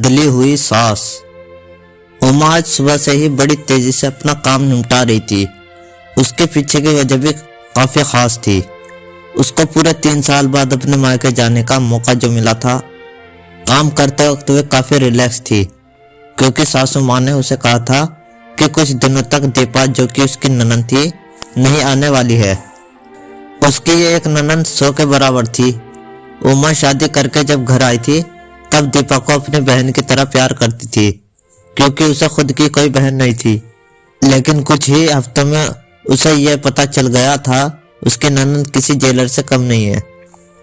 बदली हुई सास। उमा आज सुबह से ही बड़ी तेजी से अपना काम निपटा रही थी। उसके पीछे की वजह भी काफी खास थी। उसको पूरे 3 साल बाद अपने मायके जाने का मौका जो मिला था, काम करते वक्त वे काफी रिलैक्स थी, क्योंकि सासू माँ ने उसे कहा था कि कुछ दिनों तक दीपा, जो कि उसकी ननद थी, नहीं आने वाली है। उसकी ये एक ननद 100 के बराबर थी। उमा शादी करके जब घर आई थी, तब दीपा को अपनी बहन की तरह प्यार करती थी, क्योंकि उसे खुद की कोई बहन नहीं थी। लेकिन कुछ ही हफ्तों में उसे यह पता चल गया था उसकी ननद किसी जेलर से कम नहीं है।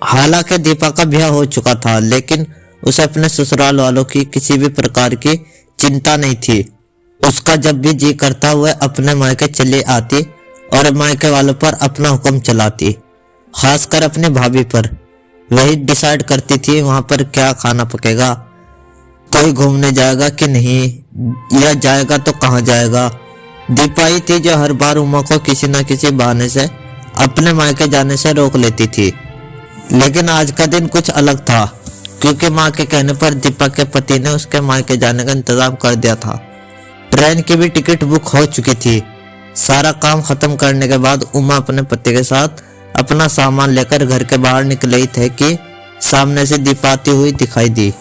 हालांकि दीपा का ब्याह हो चुका था, लेकिन उसे अपने ससुराल वालों की किसी भी प्रकार की चिंता नहीं थी। उसका जब भी जी करता वह अपने मायके चली आती और मायके वालों पर अपना हुक्म चलाती, खासकर अपनी भाभी पर। वही डिसाइड करती थी वहां पर क्या खाना पकेगा, कोई घूमने जाएगा कि नहीं, या जाएगा तो कहाँ जाएगा। दीपा ही थी जो हर बार उमा को किसी न किसी बहाने से अपने मायके जाने से रोक लेती थी। लेकिन आज का दिन कुछ अलग था, क्योंकि माँ के कहने पर दीपा के पति ने उसके मायके जाने का इंतजाम कर दिया था। ट्रेन की भी टिकट बुक हो चुकी थी। सारा काम खत्म करने के बाद उमा अपने पति के साथ अपना सामान लेकर घर के बाहर निकली थे कि सामने से दीपा आती हुई दिखाई दी।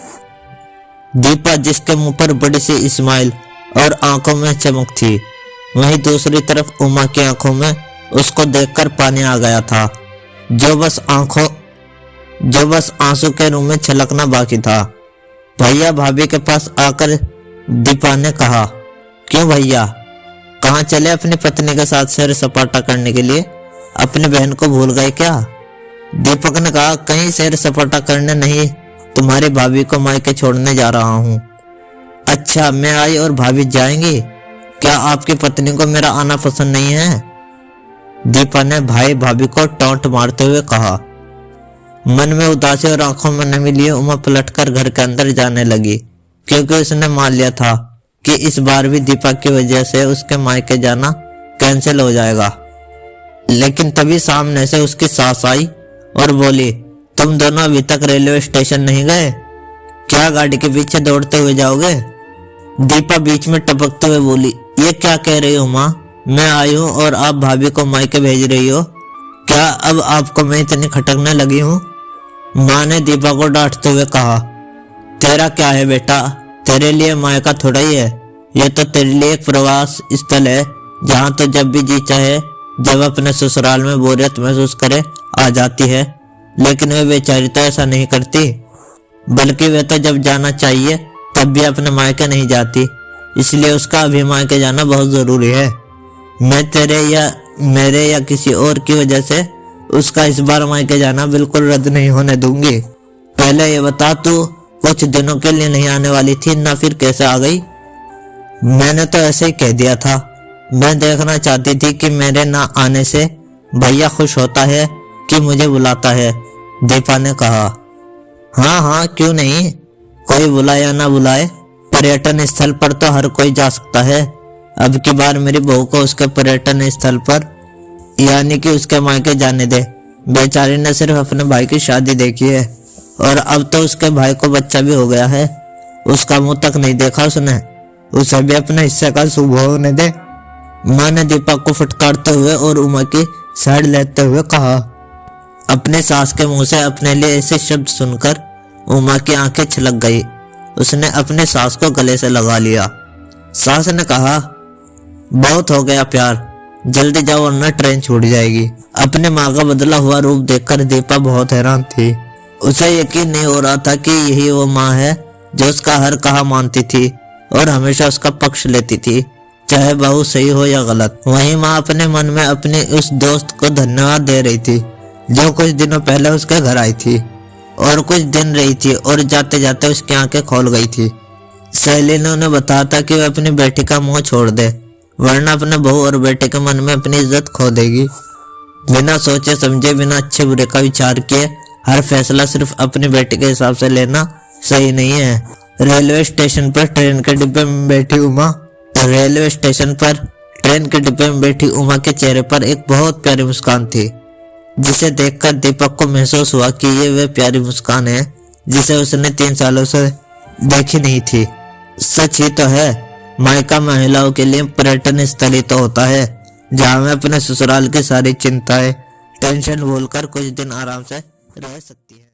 दीपा, जिसके मुंह पर बड़ी सी स्माइल और आंखों में चमक थी, वहीं दूसरी तरफ उमा की आंखों में उसको देखकर पानी आ गया था, जो बस आंसू के रूह में छलकना बाकी था। भैया भाभी के पास आकर दीपा ने कहा, क्यों भैया, कहाँ चले अपनी पत्नी के साथ सैर सपाटा करने के लिए? अपनी बहन को भूल गए क्या? दीपक ने कहा, कहीं सैर सपाटा करने नहीं, तुम्हारी भाभी को मायके छोड़ने जा रहा हूँ। अच्छा, मैं आई और भाभी जाएंगी? क्या आपकी पत्नी को मेरा आना पसंद नहीं है? दीपा ने भाई भाभी को टॉन्ट मारते हुए कहा। मन में उदासी और आंखों में नमी लिए उमा पलटकर घर के अंदर जाने लगी, क्योंकि उसने मान लिया था कि इस बार भी दीपा की वजह से उसके मायके जाना कैंसिल हो जाएगा। लेकिन तभी सामने से उसकी सास आई और बोली, तुम दोनों अभी तक रेलवे स्टेशन नहीं गए क्या? गाड़ी के पीछे दौड़ते हुए जाओगे? दीपा बीच में टपकते हुए बोली, ये क्या कह रही हो माँ? मैं आई हूँ और आप भाभी को मायके भेज रही हो? क्या अब आपको मैं इतनी खटकने लगी हूँ? माँ ने दीपा को डांटते हुए कहा, तेरा क्या है बेटा, तेरे लिए मायका थोड़ा ही है, यह तो तेरे लिए एक प्रवास स्थल है, जहाँ तो जब भी जी चाहे, जब अपने ससुराल में बोरियत महसूस करे, आ जाती है। लेकिन वे बेचारी तो ऐसा नहीं करती, बल्कि वे तो जब जाना चाहिए तब भी अपने मायके नहीं जाती, इसलिए उसका अभी मायके जाना बहुत जरूरी है। मैं तेरे या मेरे या किसी और की वजह से उसका इस बार मायके जाना बिल्कुल रद्द नहीं होने दूंगी। पहले ये बता, तू कुछ दिनों के लिए नहीं आने वाली थी ना, फिर कैसे आ गई? मैंने तो ऐसे ही कह दिया था, मैं देखना चाहती थी कि मेरे ना आने से भैया खुश होता है कि मुझे बुलाता है, दीपा ने कहा। हाँ हाँ, क्यों नहीं, कोई बुलाए या ना बुलाए, पर्यटन स्थल पर तो हर कोई जा सकता है। अब की बार मेरी बहू को उसके पर्यटन स्थल पर, यानी कि उसके मायके जाने दे। बेचारी ने सिर्फ अपने भाई की शादी देखी है और अब तो उसके भाई को बच्चा भी हो गया है, उसका मुंह तक नहीं देखा उसने, उसे भी अपने हिस्से का शुभ होने दे। माँ ने दीपा को फटकारते हुए और उमा की साइड लेते हुए कहा। अपने सास के मुंह से अपने लिए ऐसे शब्द सुनकर उमा की आंखें छलक गई। उसने अपने सास को गले से लगा लिया। सास ने कहा, बहुत हो गया प्यार, जल्दी जाओ वरना ट्रेन छूट जाएगी। अपने माँ का बदला हुआ रूप देखकर दीपा बहुत हैरान थी। उसे यकीन नहीं हो रहा था कि यही वो माँ है जो उसका हर कहा मानती थी और हमेशा उसका पक्ष लेती थी, चाहे बहू सही हो या गलत। वहीं माँ अपने मन में अपने उस दोस्त को धन्यवाद दे रही थी जो कुछ दिनों पहले उसके घर आई थी और कुछ दिन रही थी और जाते जाते उसकी आंखें खोल गई थी। सहेली ने उन्हें बताया था कि वह अपनी बेटी का मुंह छोड़ दे, वरना अपने बहू और बेटे के मन में अपनी इज्जत खो देगी। बिना सोचे समझे, बिना अच्छे बुरे का विचार किए हर फैसला सिर्फ अपनी बेटी के हिसाब से लेना सही नहीं है। रेलवे स्टेशन पर ट्रेन के डिब्बे में बैठी उमा के चेहरे पर एक बहुत प्यारी मुस्कान थी, जिसे देखकर दीपक को महसूस हुआ कि ये वह प्यारी मुस्कान है जिसे उसने 3 सालों से देखी नहीं थी। सच ही तो है, मायका महिलाओं के लिए पर्यटन स्थल ही तो होता है जहां में अपने ससुराल की सारी चिंताएं टेंशन भूलकर कुछ दिन आराम से रह सकती है।